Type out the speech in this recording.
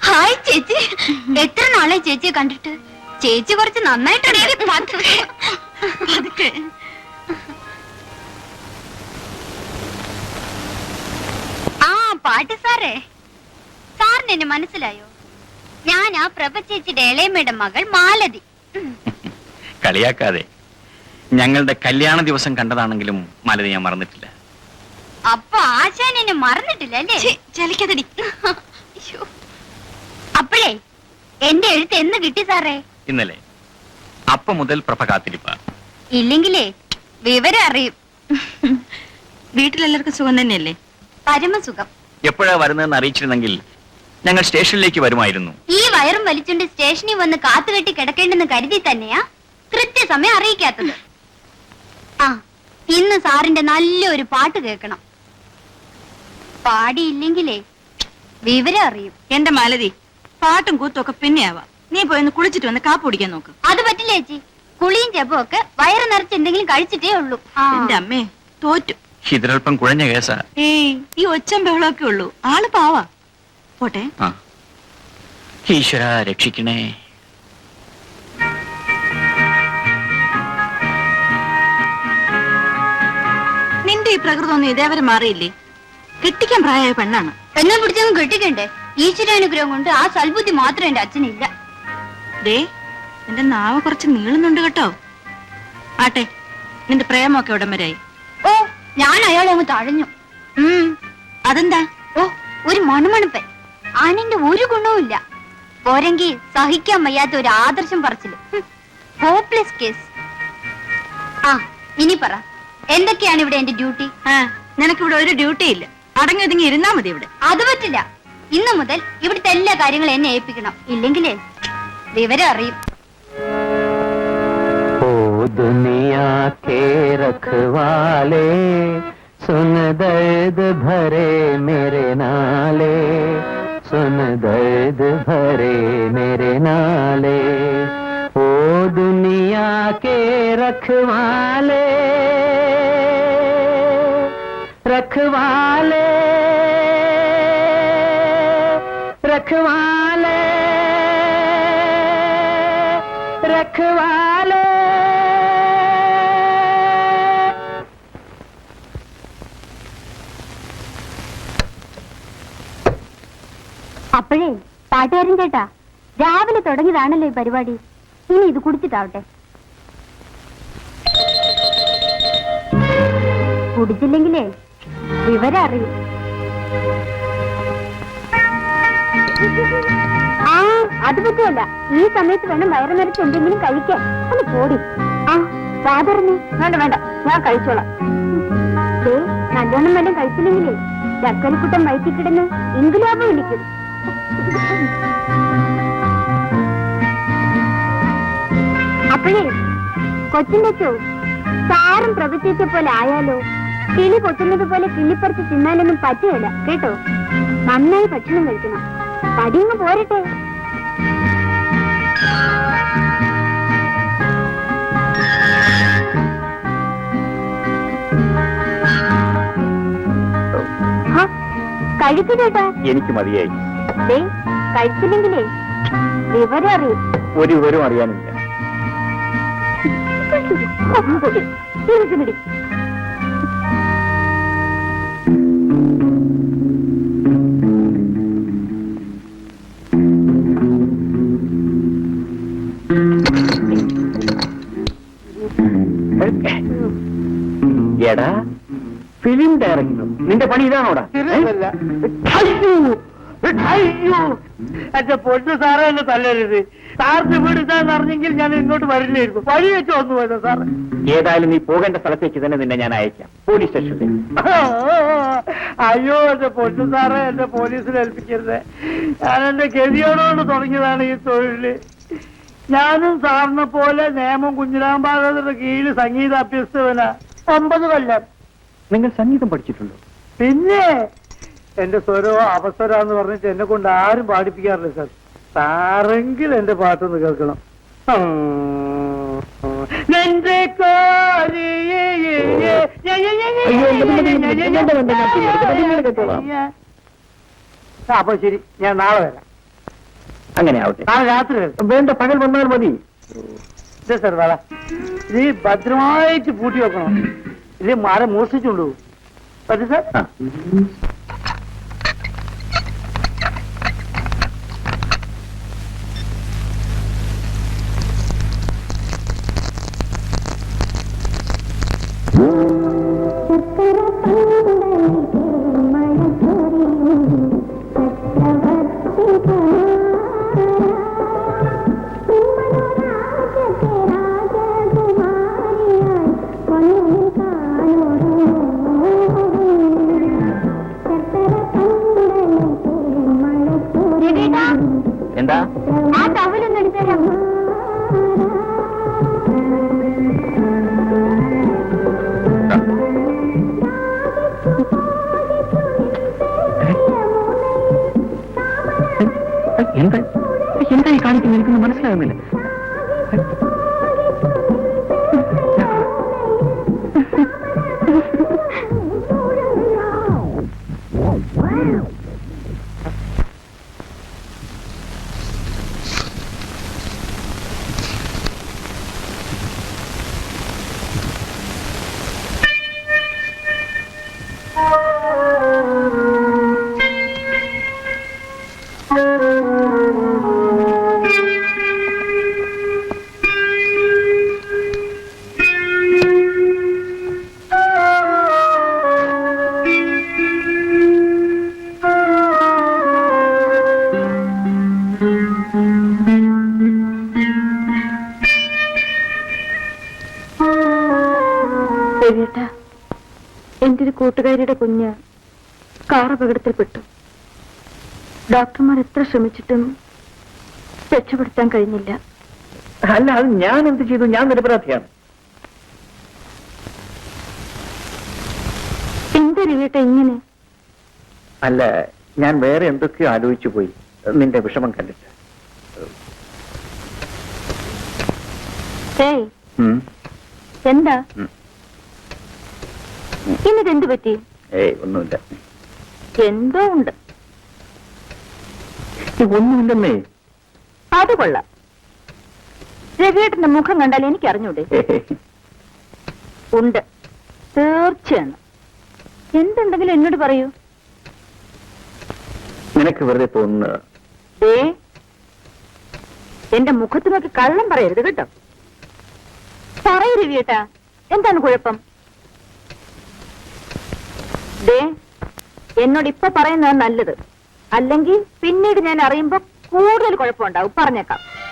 Hi ചേച്ചി, എത്ര നാളെ ചേച്ചിയെ കണ്ടിട്ട്. ചേച്ചി കുറച്ച് നന്നായിട്ടുണ്ട്. ആ പാട്ടി സാറേ, സാറിന് എന്നെ മനസ്സിലായോ? ഞാൻ ആ പ്രഭ ചേച്ചിയുടെ ഇളയമ്മയുടെ മകൾ മാലതി. കളിയാക്കാതെ, ഞങ്ങളുടെ കല്യാണ ദിവസം കണ്ടതാണെങ്കിലും മാലതി ഞാൻ മറന്നിട്ടില്ല. അപ്പൊ ആശാൻ എന്നെ മറന്നിട്ടില്ല അല്ലേ? ചലിക്കതടി. അപ്പോഴേ എന്റെ എഴുത്ത് എന്ന് കിട്ടി സാറേ? ഇന്നലെ. അപ്പൊ മുതൽ പ്രഭ കാത്തിരിപ്പ. ഇല്ലെങ്കിലേ വിവരം അറിയും. വീട്ടിലെല്ലാവർക്കും സുഖം തന്നെയല്ലേ? പരമസുഖം. എപ്പോഴാ വരുന്നതെന്ന് അറിയിച്ചിരുന്നെങ്കിൽ ഞങ്ങൾ സ്റ്റേഷനിലേക്ക് വരുമായിരുന്നു. ഈ വയറും വലിച്ചുകൊണ്ട് സ്റ്റേഷനിൽ വന്ന് കാത്തുകെട്ടി കിടക്കേണ്ടെന്ന് കരുതി തന്നെയാ കൃത്യസമയം അറിയിക്കാത്തത്. ആ, ഇന്ന് സാറിന്റെ നല്ലൊരു പാട്ട് കേൾക്കണം. പാടിയില്ലെങ്കിലേ വിവരം അറിയും. എന്റെ മാലതി, പാട്ടും കൂത്തും ഒക്കെ പിന്നെയാവാം. നീ പോയി കുളിച്ചിട്ട് വന്ന് കാപ്പ് കുടിക്കാൻ നോക്ക്. അത് പറ്റില്ല ചേച്ചി. കുളിയും ചെപ്പും ഒക്കെ വയറ് നിറച്ച് എന്തെങ്കിലും കഴിച്ചിട്ടേ ഉള്ളൂ. എന്റെ അമ്മേ, തോറ്റു. ഇതിലൽപ്പം കുഴഞ്ഞ കേസാ. ഏയ്, ഈ ഒച്ചം ബഹളമൊക്കെ ഉള്ളൂ. ആള് പാവാ. പോട്ടെ. ഈശ്വര രക്ഷിക്കണേ. നിന്റെ ഈ പ്രകൃതമൊന്നും ഇതേവരെ മാറിയില്ലേ? കെട്ടിക്കാൻ പ്രായമായ പെണ്ണാണ്. എന്നെ പിടിച്ചൊന്നും കെട്ടിക്കണ്ടേ? ഈശ്വരാനുഗ്രഹം കൊണ്ട് ആ സൽബുദ്ധി മാത്രം എന്റെ അച്ഛനില്ല. ദേ, എന്റെ നാവ് കുറച്ച് നീളുന്നുണ്ട് കേട്ടോ. ആട്ടെ, നിന്റെ പ്രേമൊക്കെ ഉടൻ വരായി. ഓ, ഞാൻ അയാളെ അങ്ങ് തഴഞ്ഞു. അതെന്താ? ഓ, ഒരു മണുമണപ്പൻ. ആണിന്റെ ഒരു ഗുണവുമില്ല. പോരെങ്കിൽ സഹിക്കാൻ വയ്യാത്ത ഒരു ആദർശം പറച്ചില്. Hopeless case. ആ, ഇനി പറ, എന്തൊക്കെയാണ് ഇവിടെ എന്റെ ഡ്യൂട്ടി? നിനക്കിവിടെ ഒരു ഡ്യൂട്ടി ഇല്ല. അടങ്ങി ഒതുങ്ങി ഇരുന്നാ മതി ഇവിടെ. അത് പറ്റില്ല. ഇന്നു മുതൽ ഇവിടുത്തെ എല്ലാ കാര്യങ്ങളും എന്നെ ഏൽപ്പിക്കണം. ഇല്ലെങ്കിലേ വിവരം അറിയും. ओ दुनिया के रखवाले, सुन दर्द भरे मेरे नाले, सुन दर्द भरे मेरे नाले। ओ दुनिया के रखवाले, रखवाले, रखवाले, रखवाले। അപ്പോഴേ പാട്ടുകാരൻ ചേട്ടാ, രാവിലെ തുടങ്ങിയതാണല്ലോ ഈ പരിപാടി. ഇനി ഇത് കുടിച്ചിട്ടാവട്ടെ. കുടിച്ചില്ലെങ്കിലേ വിവരം അറിയും. ആ, അത് പറ്റുമല്ല. ഈ സമയത്ത് വേണം വയറ് നിറച്ച് എന്തെങ്കിലും കഴിക്കാൻ. ഒന്ന് പോടി. ആ, സാധാരണ വേണ്ട വേണ്ട, ഞാൻ കഴിച്ചോളാം. നല്ലോണം വല്ലതും കഴിച്ചില്ലെങ്കിലേ ചക്കരക്കുട്ടം വയറ്റി കിടന്ന് ഇൻകുലാബ് വിളിക്കും. അപ്പോഴേ കൊച്ചിന്റെ ചോ സാറും പ്രവചിച്ച പോലെ ആയാലോ? കിളി കൊട്ടുന്നത് പോലെ കിള്ളിപ്പറിച്ച് തിന്നാലൊന്നും പറ്റുകയില്ല കേട്ടോ. നന്നായി ഭക്ഷണം കഴിക്കണം. പടിയങ്ങ് പോരട്ടെ. കഴിക്കു ചേട്ടാ. എനിക്ക് മതിയായി. കഴിച്ചില്ലെങ്കിലേ വിവരം അറിയും. ഒരു വിവരം അറിയാനില്ല. എടാ, ഫിലിം ഡയറക്ടർ, നിന്റെ പണി ഇതാണോടാ? എന്റെ പൊന്നു സാറേ, എന്നെ തല്ലരുത്. സാറിന് പിടിച്ചാന്ന് അറിഞ്ഞെങ്കിൽ ഞാൻ ഇങ്ങോട്ട് വരില്ലായിരുന്നു. വഴി വെച്ച് വന്നു പോയതാ സാറ്. ഏതായാലും നീ പോകേണ്ട സ്ഥലത്തേക്ക് തന്നെ നിന്നെ ഞാൻ അയക്കാം, പോലീസ് സ്റ്റേഷനിൽ. അയ്യോ എന്റെ പൊന്നു സാറേ, എന്റെ പോലീസിൽ ഏൽപ്പിക്കരുത്. ഞാൻ എന്റെ ഗതിയോടുകൊണ്ട് തുടങ്ങിയതാണ് ഈ തൊഴില്. ഞാനും സാറിനെ പോലെ നേമം കുഞ്ഞിരാമ്പാകരുടെ കീഴിൽ സംഗീത അഭ്യസ്തവനാ. 9 കൊല്ലം. നിങ്ങൾ സംഗീതം പഠിച്ചിട്ടുണ്ടോ? പിന്നെ എന്റെ സ്വരമോ അവസരാന്ന് പറഞ്ഞിട്ട് എന്നെ കൊണ്ട് ആരും പാടിപ്പിക്കാറില്ല സാർ. സാറെങ്കിൽ എന്റെ പാട്ടൊന്ന് കേൾക്കണം. അപ്പൊ ശരി, ഞാൻ നാളെ വരാം. അങ്ങനെ ആവട്ടെ. നാളെ രാത്രി വരാം. വേണ്ട, പകൽ വന്നാൽ മതി. ഇതേ സാർ വേള, ഇത് ഭദ്രമായിട്ട് പൂട്ടി വെക്കണം. ഇത് മരം മോഷ്ടിച്ചുകൊണ്ടു പറ്റി സാർ. ആ. എന്താ? ആ ടവലൊന്നും എടുത്തരാം. എന്താ എന്താ ഈ കാണിക്കുന്നത്? എനിക്കൊന്നും മനസ്സിലാകുന്നില്ല. എന്റെ ഒരു കൂട്ടുകാരിയുടെ കുഞ്ഞ് കാർ അപകടത്തിൽപ്പെട്ടു. ഡോക്ടർമാർ എത്ര ശ്രമിച്ചിട്ടും രക്ഷപ്പെടുത്താൻ കഴിഞ്ഞില്ല. അല്ല, അത് ഞാൻ എന്ത് ചെയ്തു? ഞാൻ നിരപരാധിയാണ്. എന്താ രവിയേട്ട ഇങ്ങനെ? അല്ല, ഞാൻ വേറെ എന്തൊക്കെയോ ആലോചിച്ചു പോയി നിന്റെ വിഷമം കണ്ടിട്ട്. ഏയ് ഉം. എന്താ ഉം. ഇന്നിത് എന്ത് പറ്റി? ഏയ് ഒന്നുമില്ല. എന്തോ ഉണ്ട്. ഒന്നുമില്ലെന്നേ. അത് കൊള്ളാം. രവിയേട്ടന്റെ മുഖം കണ്ടാൽ എനിക്ക് അറിഞ്ഞൂടെ? ഉണ്ട്, തീർച്ചയാണ്. എന്തുണ്ടെങ്കിലും എന്നോട് പറയൂ. നിനക്ക് വെറുതെ തോന്നുന്നത്. എന്റെ മുഖത്ത് നോക്കി കള്ളം പറയരുത് കേട്ടോ. പറയൂ രവിയേട്ടാ, എന്താണ് കുഴപ്പം? എന്നോട് ഇപ്പൊ പറയുന്നതാണ് നല്ലത്. അല്ലെങ്കിൽ പിന്നീട് ഞാൻ അറിയുമ്പോ കൂടുതൽ കുഴപ്പമുണ്ടാവും. പറഞ്ഞേക്കാം.